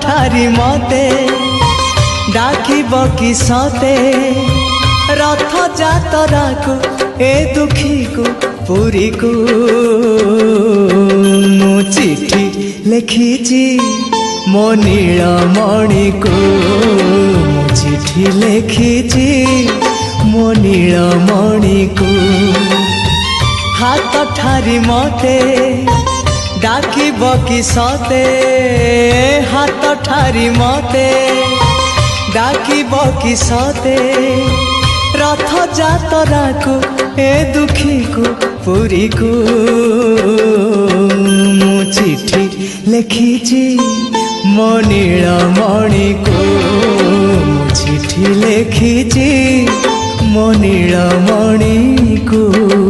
ठारी मते डाकिब कि सते रथ जातरा को ए दुखी को पुरी को मु चिठी लिखिची मो नीलमणि को मु चिठी लिखिची मो नीलमणि को हाथ ठारी मते डाकिब कि सते हाथ ठारी मते डाकिब कि सते रथ जातरा को ए दुखी को पुरी को मु चिठी लिखिची मो नीलमणि को मु चिठी लिखिची मो नीलमणि को।